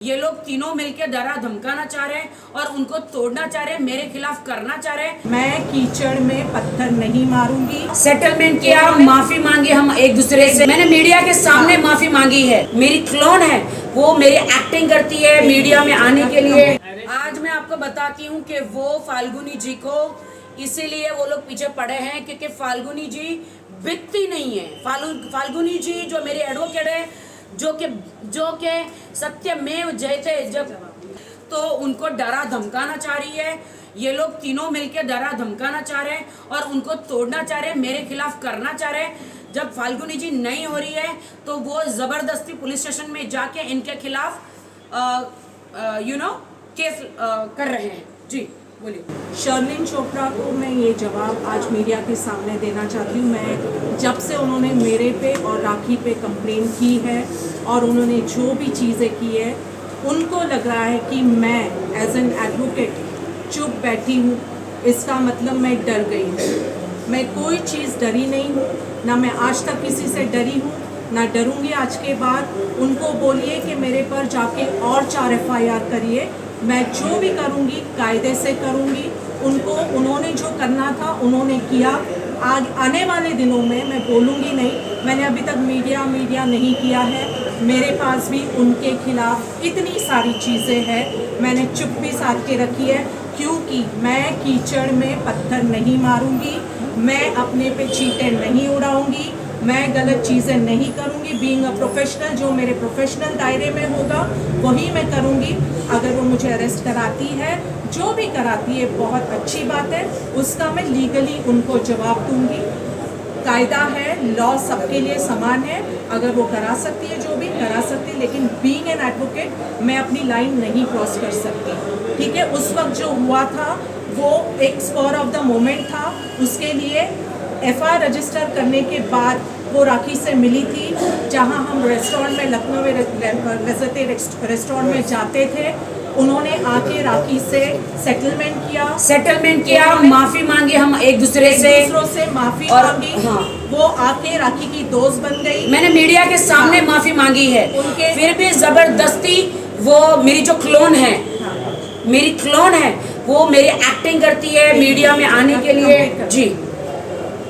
ये लोग तीनों मिलकर डरा धमकाना चाह रहे हैं और उनको तोड़ना चाह रहे हैं, मेरे खिलाफ करना चाह रहे हैं। मैं कीचड़ में पत्थर नहीं मारूंगी। सेटलमेंट किया, माफी मांगी हम एक दूसरे से। मैंने मीडिया के सामने माफी मांगी है। मेरी क्लोन है, वो मेरी एक्टिंग करती है मीडिया में आने के लिए। आज मैं आपको बताती हूँ कि वो फाल्गुनी जी को इसीलिए वो लोग पीछे पड़े हैं क्योंकि फाल्गुनी जी बिकती नहीं है। फाल्गुनी जी जो मेरे एडवोकेट है, जो के सत्यमेव जयते, जब तो उनको डरा धमकाना चाह रही है। ये लोग तीनों मिलकर डरा धमकाना चाह रहे हैं और उनको तोड़ना चाह रहे हैं, मेरे खिलाफ करना चाह रहे हैं। जब फाल्गुनी जी नहीं हो रही है तो वो जबरदस्ती पुलिस स्टेशन में जाके इनके खिलाफ केस कर रहे हैं। जी बोलिए। शर्लिन चोपड़ा को मैं ये जवाब आज मीडिया के सामने देना चाहती हूँ। मैं जब से उन्होंने मेरे पे और राखी पे कंप्लेन की है और उन्होंने जो भी चीज़ें की है, उनको लग रहा है कि मैं एज एन एडवोकेट चुप बैठी हूँ, इसका मतलब मैं डर गई हूँ। मैं कोई चीज़ डरी नहीं हूँ, ना मैं आज तक किसी से डरी हूँ, ना डरूँगी आज के बाद। उनको बोलिए कि मेरे पर जाके और 4 FIR करिए। मैं जो भी करूँगी कायदे से करूँगी। उनको उन्होंने जो करना था उन्होंने किया। आज आने वाले दिनों में मैं बोलूँगी नहीं। मैंने अभी तक मीडिया नहीं किया है। मेरे पास भी उनके खिलाफ इतनी सारी चीज़ें हैं, मैंने चुप भी साध के रखी है क्योंकि मैं कीचड़ में पत्थर नहीं मारूंगी, मैं अपने पे चींटे नहीं उड़ाऊंगी, मैं गलत चीज़ें नहीं करूंगी। बीइंग अ प्रोफेशनल, जो मेरे प्रोफेशनल दायरे में होगा वही मैं करूंगी। अगर वो मुझे अरेस्ट कराती है, जो भी कराती है, बहुत अच्छी बात है, उसका मैं लीगली उनको जवाब दूंगी। कायदा है, लॉ सबके लिए समान है। अगर वो करा सकती है, जो भी करा सकती है, लेकिन बीइंग एन एडवोकेट मैं अपनी लाइन नहीं क्रॉस कर सकती। ठीक है, उस वक्त जो हुआ था वो एक स्पॉर ऑफ द मोमेंट था। उसके लिए FIR रजिस्टर करने के बाद वो राखी से मिली थी, जहां हम रेस्टोरेंट में, लखनऊ में लज़्ज़ते रेस्टोरेंट में जाते थे। उन्होंने आके राखी से सेटलमेंट किया, माफी मांगी हम एक दूसरे से माफी मांगी। हाँ। वो आके राखी की दोस्त बन गई। मैंने मीडिया के सामने हाँ। माफी मांगी है। उनके फिर भी जबरदस्ती वो मेरी जो क्लोन है, हाँ। मेरी क्लोन है, वो मेरी एक्टिंग करती है मीडिया में आने के लिए। जी,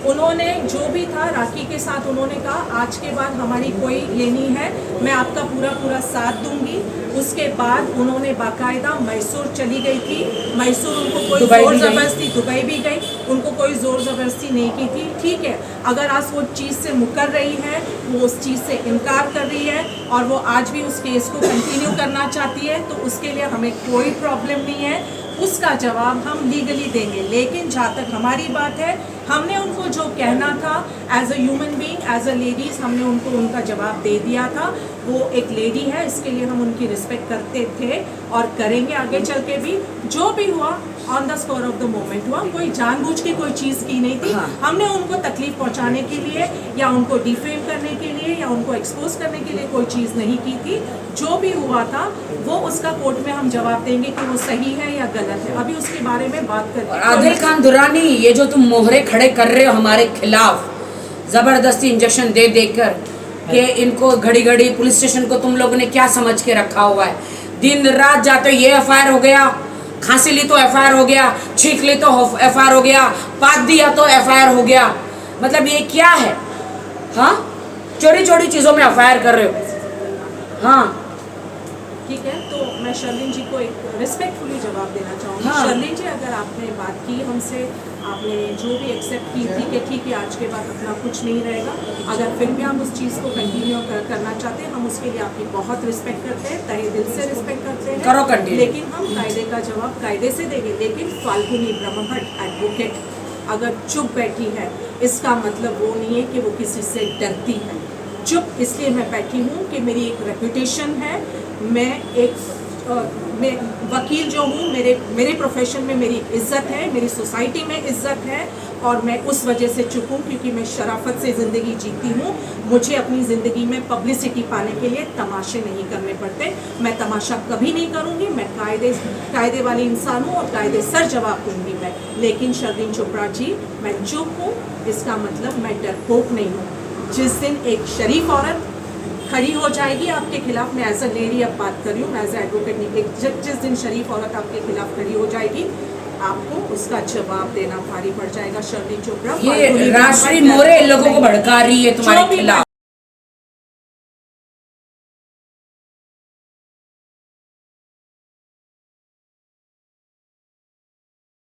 उन्होंने जो भी था राखी के साथ, उन्होंने कहा आज के बाद हमारी कोई ये नहीं है, मैं आपका पूरा साथ दूंगी। उसके बाद उन्होंने बाकायदा मैसूर चली गई थी। मैसूर उनको कोई जोर जबरदस्ती, दुबई भी गई, उनको कोई जोर जबरदस्ती नहीं की थी। ठीक है, अगर आज वो चीज़ से मुकर रही है, वो उस चीज़ से इनकार कर रही है और वो आज भी उस केस को कंटिन्यू करना चाहती है, तो उसके लिए हमें कोई प्रॉब्लम नहीं है। उसका जवाब हम लीगली देंगे। लेकिन जहाँ तक हमारी बात है, हमने उनको जो कहना था as a human being, as a ladies, हमने उनको उनका जवाब दे दिया था। वो एक लेडी है, इसके लिए हम उनकी रिस्पेक्ट करते थे और करेंगे आगे चल के भी। जो भी हुआ on the spot of the moment हुआ, कोई जानबूझ के कोई चीज़ की नहीं थी। हाँ। हमने उनको तकलीफ पहुंचाने के लिए या उनको डिफेम करने के लिए या उनको एक्सपोज करने के लिए कोई चीज़ नहीं की थी। जो भी हुआ था वो उसका कोर्ट में हम जवाब देंगे कि वो सही है या गलत है। अभी उसके बारे में बात करते। आदिल खान दुरानी, ये जो तुम मोहरे खड़े कर रहे हो हमारे खिलाफ, जबरदस्ती इंजेक्शन दे देकर कि इनको घड़ी घड़ी पुलिस स्टेशन को तुम लोगों ने क्या समझ के रखा हुआ है। दिन रात जाते ये FIR हो गया, खांसी ली तो FIR हो गया, छींक ली तो FIR हो गया, पात दिया तो FIR हो गया। मतलब ये क्या है? हाँ, छोटी छोटी चीज़ों में FIR कर रहे हो। हाँ ठीक है, तो मैं शर्लिन जी को एक रिस्पेक्टफुली जवाब देना चाहूँगी। हाँ। शर्लिन जी, अगर आपने बात की हमसे, आपने जो भी एक्सेप्ट की थी कि ठीक है आज के बाद अपना कुछ नहीं रहेगा, अगर फिर भी हम उस चीज़ को कंटिन्यू करना चाहते हैं, हम उसके लिए आपकी बहुत रिस्पेक्ट करते हैं, तहे दिल से रिस्पेक्ट करते हैं। करो कंटिन्यू। लेकिन हम कायदे का जवाब कायदे से देंगे। लेकिन फाल्गुनी ब्रह्मभट्ट एडवोकेट अगर चुप बैठी है, इसका मतलब वो नहीं है कि वो किसी से डरती है। चुप इसलिए मैं बैठी हूँ कि मेरी एक रेपुटेशन है, मैं मैं वकील जो हूँ, मेरे प्रोफेशन में मेरी इज्जत है, मेरी सोसाइटी में इज्जत है और मैं उस वजह से चुप हूँ क्योंकि मैं शराफत से ज़िंदगी जीती हूँ। मुझे अपनी ज़िंदगी में पब्लिसिटी पाने के लिए तमाशे नहीं करने पड़ते। मैं तमाशा कभी नहीं करूँगी। मैं कायदे वाली इंसान हूँ और कायदे सर जवाब दूँगी मैं। लेकिन शर्लिन चोपड़ा जी, मैं चुप हूँ, इसका मतलब मैं डरपोक नहीं हूँ। जिस दिन एक शरीफ औरत खड़ी हो जाएगी आपके खिलाफ। मैं एज अ लेडी अब बात कर रही हूँ, एज एडवोकेट नहीं। जिस दिन शरीफ औरत आपके खिलाफ खड़ी हो जाएगी, आपको उसका जवाब देना भारी पड़ जाएगा। शर्ली चोपड़ा, ये राजश्री मोरे लोगों को भड़का रही है तुम्हारे खिलाफ।